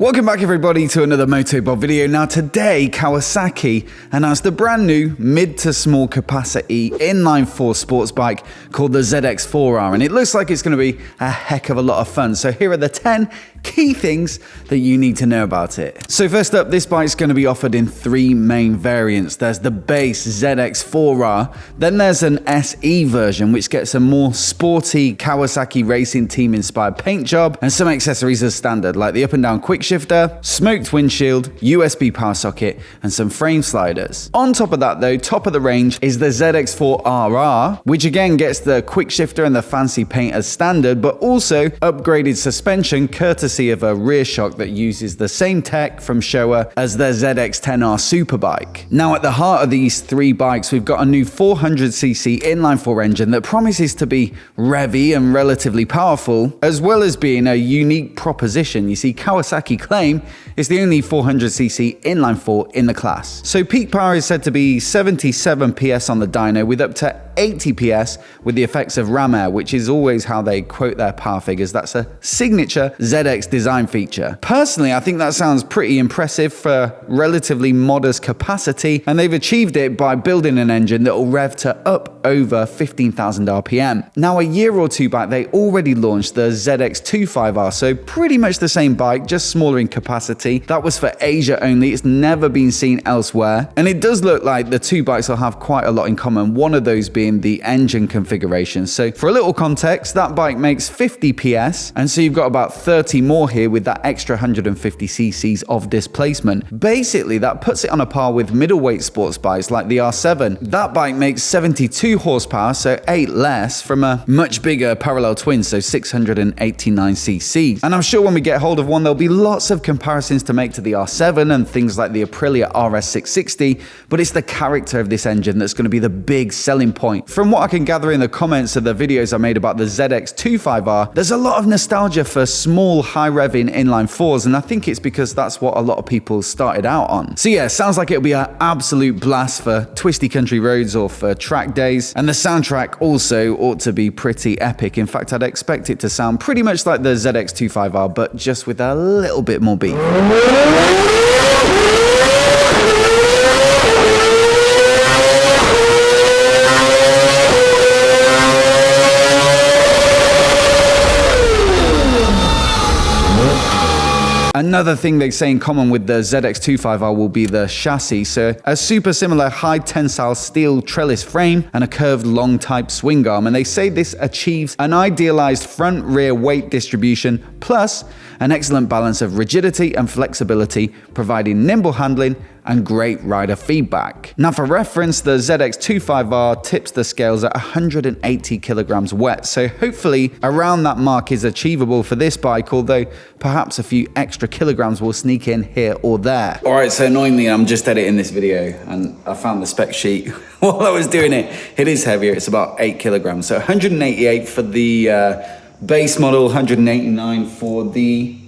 Welcome back everybody to another MOTOBOB video. Now today Kawasaki announced a brand new mid to small capacity inline-4 sports bike called the ZX-4R, and it looks like it's going to be a heck of a lot of fun. So here are the 10 key things that you need to know about it. So first up, this bike's going to be offered in 3 main variants. There's the base ZX-4R, then there's an SE version which gets a more sporty Kawasaki racing team inspired paint job and some accessories as standard like the up and down quick shifter, smoked windshield, USB power socket and some frame sliders. On top of that though, top of the range is the ZX-4RR, which again gets the quick shifter and the fancy paint as standard, but also upgraded suspension courtesy of a rear shock that uses the same tech from Showa as the ZX-10R superbike. Now at the heart of these 3 bikes, we've got a new 400cc inline-4 engine that promises to be revvy and relatively powerful, as well as being a unique proposition. You see, Kawasaki claim it's the only 400cc inline-4 in the class. So peak power is said to be 77 PS on the dyno with up to 80 PS with the effects of ram air, which is always how they quote their power figures. That's a signature ZX design feature. Personally, I think that sounds pretty impressive for relatively modest capacity, and they've achieved it by building an engine that will rev to up over 15,000 RPM. Now, a year or 2 back, they already launched the ZX-4R, so pretty much the same bike, just smaller in capacity. That was for Asia only. It's never been seen elsewhere, and it does look like the 2 bikes will have quite a lot in common, one of those being the engine configuration. So for a little context, that bike makes 50 PS, and so you've got about 30 more here with that extra 150 cc's of displacement. Basically, that puts it on a par with middleweight sports bikes like the R7. That bike makes 72 horsepower, so 8 less, from a much bigger parallel twin, so 689 cc's. And I'm sure when we get hold of one, there'll be lots of comparisons to make to the R7 and things like the Aprilia RS660, but it's the character of this engine that's going to be the big selling point. From what I can gather in the comments of the videos I made about the ZX-4R, there's a lot of nostalgia for small, high-revving inline-4s, and I think it's because that's what a lot of people started out on. So yeah, sounds like it'll be an absolute blast for twisty country roads or for track days, and the soundtrack also ought to be pretty epic. In fact, I'd expect it to sound pretty much like the ZX-4R, but just with a little bit more beat. Another thing they say in common with the ZX-4R will be the chassis. So a super similar high tensile steel trellis frame and a curved long type swing arm. And they say this achieves an idealized front rear weight distribution plus an excellent balance of rigidity and flexibility, providing nimble handling and great rider feedback. Now for reference, the ZX-4R tips the scales at 180 kilograms wet, so hopefully around that mark is achievable for this bike, although perhaps a few extra kilograms will sneak in here or there. Alright, so annoyingly I'm just editing this video and I found the spec sheet while I was doing it. It is heavier, it's about 8 kilograms, so 188 for the base model, 189 for the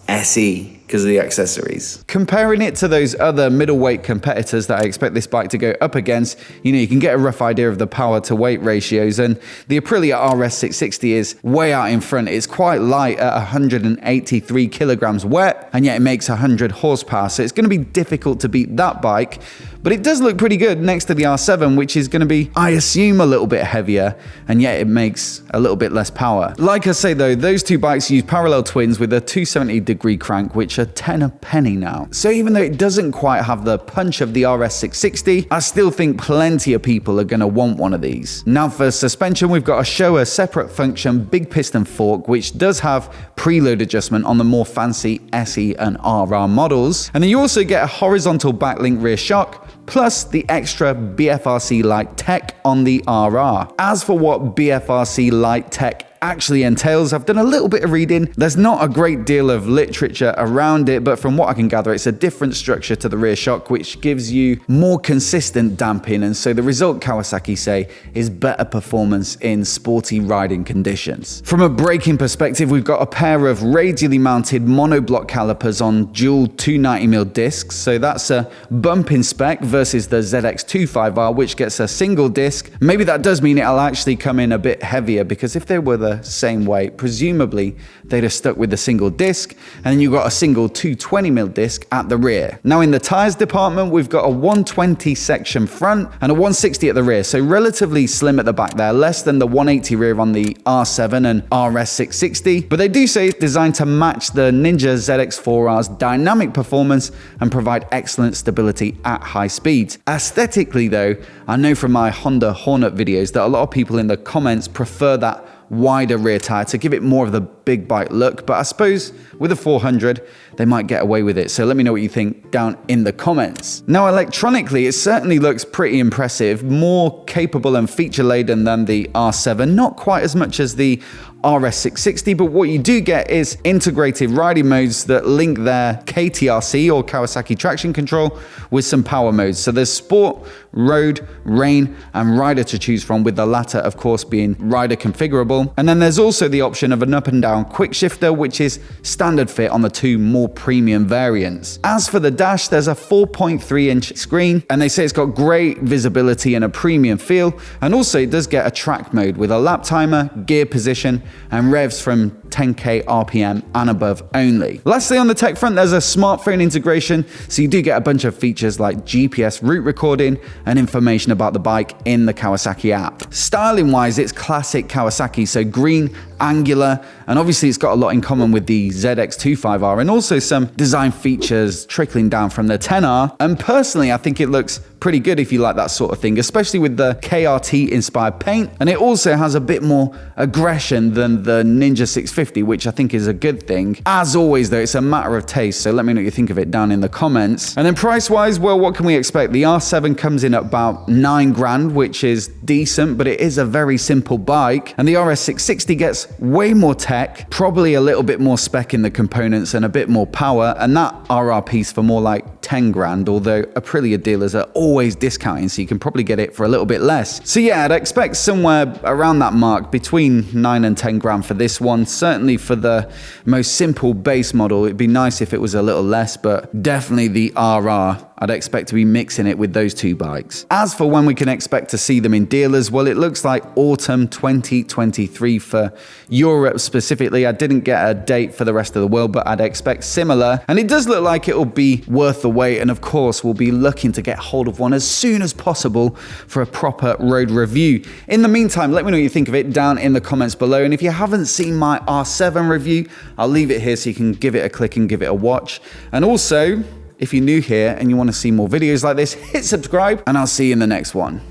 SE. Because of the accessories. Comparing it to those other middleweight competitors that I expect this bike to go up against, you can get a rough idea of the power to weight ratios, and the Aprilia RS660 is way out in front. It's quite light at 183 kilograms wet, and yet it makes 100 horsepower, so it's going to be difficult to beat that bike. But it does look pretty good next to the R7, which is going to be, I assume, a little bit heavier, and yet it makes a little bit less power. Like I say though, those 2 bikes use parallel twins with a 270-degree crank, which are 10 a penny now. So even though it doesn't quite have the punch of the RS660, I still think plenty of people are going to want one of these. Now for suspension, we've got a Showa separate function big piston fork, which does have preload adjustment on the more fancy SE and RR models. And then you also get a horizontal backlink rear shock, plus the extra BFRC Lite tech on the RR. As for what BFRC Lite tech actually entails, I've done a little bit of reading. There's not a great deal of literature around it, but from what I can gather, it's a different structure to the rear shock, which gives you more consistent damping, and so the result, Kawasaki say, is better performance in sporty riding conditions. From a braking perspective, we've got a pair of radially mounted monoblock calipers on dual 290mm discs, so that's a bump in spec versus the ZX-4R, which gets a single disc. Maybe that does mean it'll actually come in a bit heavier, because if they were the the same way. Presumably, they'd have stuck with a single disc, and then you've got a single 220mm disc at the rear. Now in the tyres department, we've got a 120 section front and a 160 at the rear, so relatively slim at the back there, less than the 180 rear on the R7 and RS660, but they do say it's designed to match the Ninja ZX-4R's dynamic performance and provide excellent stability at high speeds. Aesthetically though, I know from my Honda Hornet videos that a lot of people in the comments prefer that wider rear tire to give it more of the big bike look, but I suppose with a 400 they might get away with it. So let me know what you think down in the comments. Now electronically, it certainly looks pretty impressive, more capable and feature laden than the R7, not quite as much as the RS660, but what you do get is integrated riding modes that link their KTRC or Kawasaki traction control with some power modes. So there's sport, road, rain, and rider to choose from, with the latter of course being rider configurable. And then there's also the option of an up and down quick shifter, which is standard fit on the two more premium variants. As for the dash, there's a 4.3-inch screen, and they say it's got great visibility and a premium feel, and also it does get a track mode with a lap timer, gear position, and revs from 10k RPM and above only. Lastly, on the tech front, there's a smartphone integration, so you do get a bunch of features like GPS route recording and information about the bike in the Kawasaki app. Styling wise, it's classic Kawasaki, so green, angular, and obviously it's got a lot in common with the ZX-4R and also some design features trickling down from the 10R. And personally, I think it looks pretty good if you like that sort of thing, especially with the KRT inspired paint. And it also has a bit more aggression than the Ninja 650, which I think is a good thing. As always though, it's a matter of taste, so let me know what you think of it down in the comments. And then price wise, well, what can we expect? The R7 comes in at about 9 grand, which is decent, but it is a very simple bike. And the RS660 gets way more tech, probably a little bit more spec in the components and a bit more power, and that RRP's for more like 10 grand, although Aprilia dealers are always discounting, so you can probably get it for a little bit less. So yeah, I'd expect somewhere around that mark, between 9 and 10 grand for this one. Certainly for the most simple base model, it'd be nice if it was a little less, but definitely the RR, I'd expect to be mixing it with those two bikes. As for when we can expect to see them in dealers, well, it looks like autumn 2023 for Europe specifically. I didn't get a date for the rest of the world, but I'd expect similar. And it does look like it'll be worth the wait. And of course, we'll be looking to get hold of one as soon as possible for a proper road review. In the meantime, let me know what you think of it down in the comments below. And if you haven't seen my R7 review, I'll leave it here so you can give it a click and give it a watch. And also, if you're new here and you want to see more videos like this, hit subscribe, and I'll see you in the next one.